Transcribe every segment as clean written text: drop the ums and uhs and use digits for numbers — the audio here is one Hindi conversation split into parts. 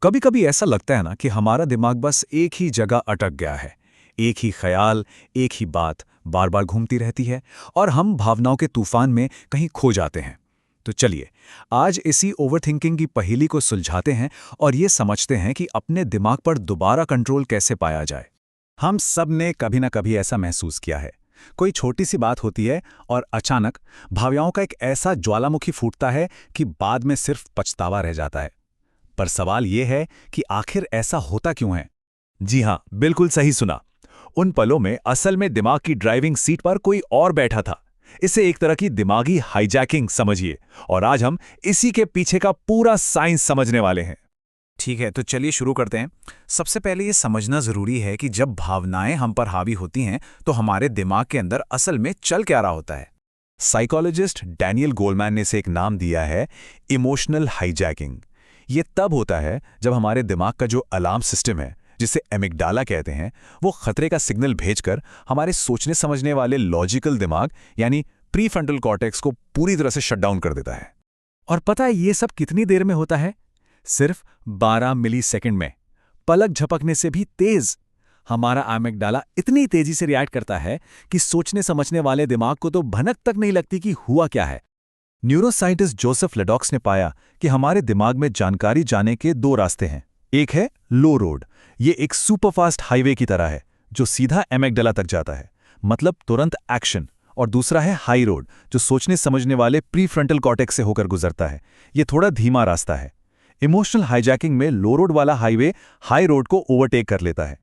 कभी कभी ऐसा लगता है ना कि हमारा दिमाग बस एक ही जगह अटक गया है। एक ही ख्याल, एक ही बात बार बार घूमती रहती है और हम भावनाओं के तूफान में कहीं खो जाते हैं। तो चलिए, आज इसी ओवरथिंकिंग की पहेली को सुलझाते हैं और ये समझते हैं कि अपने दिमाग पर दोबारा कंट्रोल कैसे पाया जाए। हम सब ने कभी ना कभी ऐसा महसूस किया है। कोई छोटी सी बात होती है और अचानक भावनाओं का एक ऐसा ज्वालामुखी फूटता है कि बाद में सिर्फ पछतावा रह जाता है। पर सवाल ये है कि आखिर ऐसा होता क्यों है? जी हाँ, बिल्कुल सही सुना। उन पलों में असल में दिमाग की ड्राइविंग सीट पर कोई और बैठा था। इसे एक तरह की दिमागी हाईजैकिंग समझिए, और आज हम इसी के पीछे का पूरा साइंस समझने वाले हैं। ठीक है, तो चलिए शुरू करते हैं। सबसे पहले ये समझना जरूरी है कि जब भावनाएं हम पर हावी होती हैं तो हमारे दिमाग के अंदर असल में चल क्या रहा होता है। साइकोलॉजिस्ट डैनियल गोलमैन ने इसे एक नाम दिया है, इमोशनल हाईजैकिंग। ये तब होता है जब हमारे दिमाग का जो अलार्म सिस्टम है, जिसे एमिगडाला कहते हैं, वो खतरे का सिग्नल भेजकर हमारे सोचने समझने वाले लॉजिकल दिमाग यानी प्रीफ्रंटल कॉर्टेक्स को पूरी तरह से शट डाउन कर देता है। और पता है ये सब कितनी देर में होता है? सिर्फ 12 मिलीसेकंड में। पलक झपकने से भी तेज। हमारा एमिगडाला इतनी तेजी से रिएक्ट करता है कि सोचने समझने वाले दिमाग को तो भनक तक नहीं लगती कि हुआ क्या है। न्यूरोसाइंटिस्ट जोसेफ लेडॉक्स ने पाया कि हमारे दिमाग में जानकारी जाने के दो रास्ते हैं। एक है लो रोड। ये एक सुपरफास्ट हाईवे की तरह है जो सीधा एमिगडाला तक जाता है, मतलब तुरंत एक्शन। और दूसरा है हाई रोड, जो सोचने समझने वाले प्रीफ्रंटल कॉर्टेक्स से होकर गुजरता है। ये थोड़ा धीमा रास्ता है। इमोशनल हाईजैकिंग में लो रोड वाला हाईवे हाई रोड को ओवरटेक कर लेता है।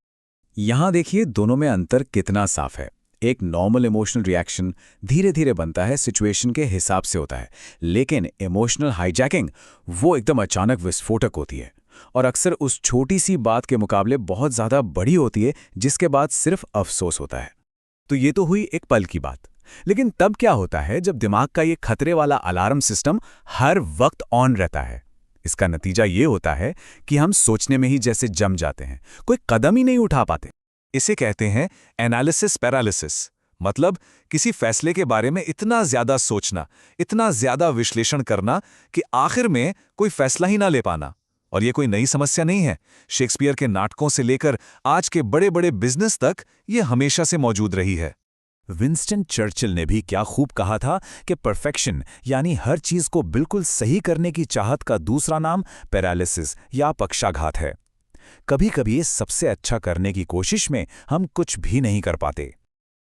यहां देखिए दोनों में अंतर कितना साफ है। एक नॉर्मल इमोशनल रिएक्शन धीरे धीरे बनता है, सिचुएशन के हिसाब से होता है, लेकिन इमोशनल हाईजैकिंग वो एकदम अचानक विस्फोटक होती है और अक्सर उस छोटी सी बात के मुकाबले बहुत ज्यादा बड़ी होती है, जिसके बाद सिर्फ अफसोस होता है। तो ये तो हुई एक पल की बात, लेकिन तब क्या होता है जब दिमाग का ये खतरे वाला अलार्म सिस्टम हर वक्त ऑन रहता है? इसका नतीजा ये होता है कि हम सोचने में ही जैसे जम जाते हैं, कोई कदम ही नहीं उठा पाते। इसे कहते हैं एनालिसिस पैरालिसिस, मतलब किसी फैसले के बारे में इतना ज्यादा सोचना, इतना ज्यादा विश्लेषण करना कि आखिर में कोई फैसला ही ना ले पाना। और ये कोई नई समस्या नहीं है। शेक्सपियर के नाटकों से लेकर आज के बड़े बड़े बिजनेस तक ये हमेशा से मौजूद रही है। विंस्टन चर्चिल ने भी क्या खूब कहा था कि परफेक्शन यानी हर चीज को बिल्कुल सही करने की चाहत का दूसरा नाम पैरालिसिस या पक्षाघात है। कभी कभी सबसे अच्छा करने की कोशिश में हम कुछ भी नहीं कर पाते।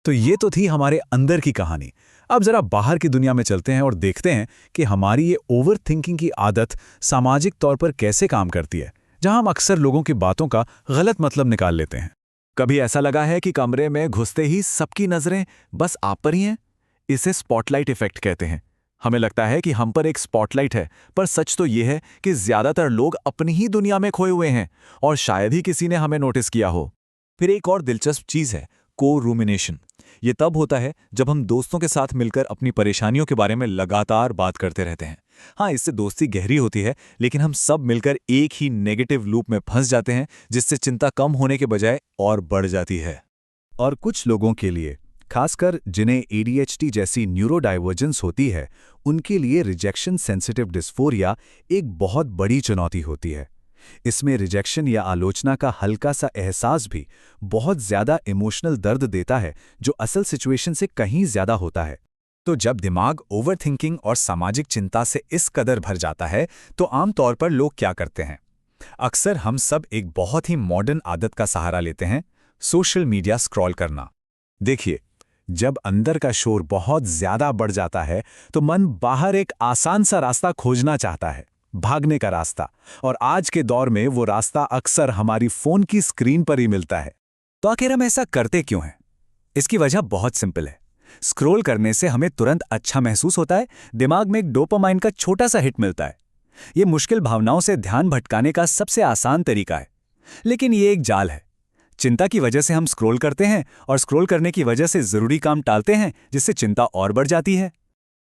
तो ये तो थी हमारे अंदर की कहानी। अब जरा बाहर की दुनिया में चलते हैं और देखते हैं कि हमारी ये ओवर थिंकिंग की आदत सामाजिक तौर पर कैसे काम करती है, जहां हम अक्सर लोगों की बातों का गलत मतलब निकाल लेते हैं। कभी ऐसा लगा है कि कमरे में घुसते ही सबकी नजरें बस आप पर ही हैं? इसे स्पॉटलाइट इफेक्ट कहते हैं। हमें लगता है कि हम पर एक स्पॉटलाइट है, पर सच तो ये है कि ज्यादातर लोग अपनी ही दुनिया में खोए हुए हैं और शायद ही किसी ने हमें नोटिस किया हो। फिर एक और दिलचस्प चीज है को-रूमिनेशन। ये तब होता है जब हम दोस्तों के साथ मिलकर अपनी परेशानियों के बारे में लगातार बात करते रहते हैं। हाँ, इससे दोस्ती गहरी होती है, लेकिन हम सब मिलकर एक ही नेगेटिव लूप में फंस जाते हैं, जिससे चिंता कम होने के बजाय और बढ़ जाती है। और कुछ लोगों के लिए, खासकर जिन्हें ADHD जैसी न्यूरोडाइवर्जेंस होती है, उनके लिए रिजेक्शन सेंसिटिव डिस्फोरिया एक बहुत बड़ी चुनौती होती है। इसमें रिजेक्शन या आलोचना का हल्का सा एहसास भी बहुत ज्यादा इमोशनल दर्द देता है, जो असल सिचुएशन से कहीं ज्यादा होता है। तो जब दिमाग ओवरथिंकिंग और सामाजिक चिंता से इस कदर भर जाता है, तो आमतौर पर लोग क्या करते हैं? अक्सर हम सब एक बहुत ही मॉडर्न आदत का सहारा लेते हैं, सोशल मीडिया स्क्रॉल करना। देखिए, जब अंदर का शोर बहुत ज्यादा बढ़ जाता है, तो मन बाहर एक आसान सा रास्ता खोजना चाहता है, भागने का रास्ता। और आज के दौर में वो रास्ता अक्सर हमारी फोन की स्क्रीन पर ही मिलता है। तो आखिर हम ऐसा करते क्यों हैं? इसकी वजह बहुत सिंपल है। स्क्रॉल करने से हमें तुरंत अच्छा महसूस होता है, दिमाग में एक डोपामाइन का छोटा सा हिट मिलता है। ये मुश्किल भावनाओं से ध्यान भटकाने का सबसे आसान तरीका है, लेकिन ये एक जाल है। चिंता की वजह से हम स्क्रॉल करते हैं और स्क्रॉल करने की वजह से जरूरी काम टालते हैं, जिससे चिंता और बढ़ जाती है।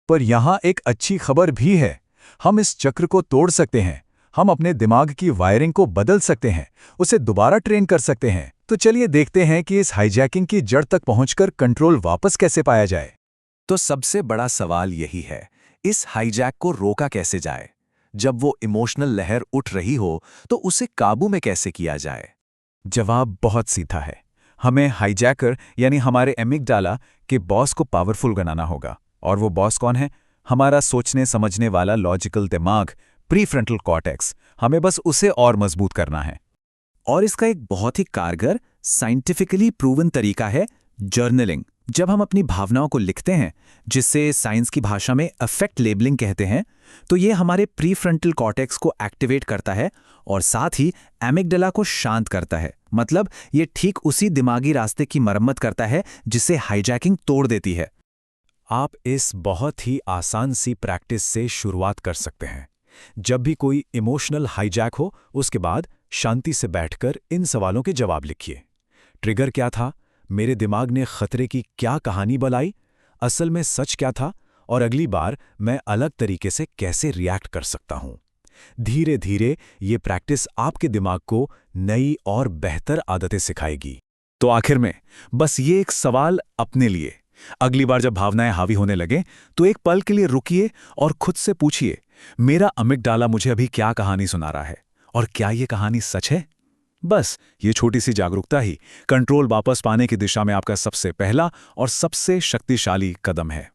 पर यहां एक अच्छी खबर भी है। हम इस चक्र को तोड़ सकते हैं। हम अपने दिमाग की वायरिंग को बदल सकते हैं, उसे दोबारा ट्रेन कर सकते हैं। तो चलिए देखते हैं कि इस हाईजैकिंग की जड़ तक पहुंचकर कंट्रोल वापस कैसे पाया जाए। तो सबसे बड़ा सवाल यही है, इस हाईजैक को रोका कैसे जाए? जब वो इमोशनल लहर उठ रही हो तो उसे काबू में कैसे किया जाए? जवाब बहुत सीधा है। हमें हाईजैकर यानी हमारे एमिगडाला के बॉस को पावरफुल बनाना होगा। और वो बॉस कौन है? हमारा सोचने समझने वाला लॉजिकल दिमाग, प्रीफ्रंटल कॉर्टेक्स। हमें बस उसे और मजबूत करना है। और इसका एक बहुत ही कारगर, साइंटिफिकली प्रूवन तरीका है जर्नलिंग। जब हम अपनी भावनाओं को लिखते हैं, जिसे साइंस की भाषा में अफेक्ट लेबलिंग कहते हैं, तो ये हमारे प्रीफ्रंटल कॉर्टेक्स को एक्टिवेट करता है और साथ ही एमिगडाला को शांत करता है। मतलब ये ठीक उसी दिमागी रास्ते की मरम्मत करता है जिसे हाईजैकिंग तोड़ देती है। आप इस बहुत ही आसान सी प्रैक्टिस से शुरुआत कर सकते हैं। जब भी कोई इमोशनल हाईजैक हो, उसके बाद शांति से बैठकर इन सवालों के जवाब लिखिए। ट्रिगर क्या था? मेरे दिमाग ने खतरे की क्या कहानी बनाई? असल में सच क्या था? और अगली बार मैं अलग तरीके से कैसे रिएक्ट कर सकता हूं? धीरे धीरे ये प्रैक्टिस आपके दिमाग को नई और बेहतर आदतें सिखाएगी। तो आखिर में बस ये एक सवाल अपने लिए, अगली बार जब भावनाएं हावी होने लगें तो एक पल के लिए रुकिए और खुद से पूछिए, मेरा अमिगडाला मुझे अभी क्या कहानी सुना रहा है और क्या ये कहानी सच है? बस ये छोटी सी जागरूकता ही कंट्रोल वापस पाने की दिशा में आपका सबसे पहला और सबसे शक्तिशाली कदम है।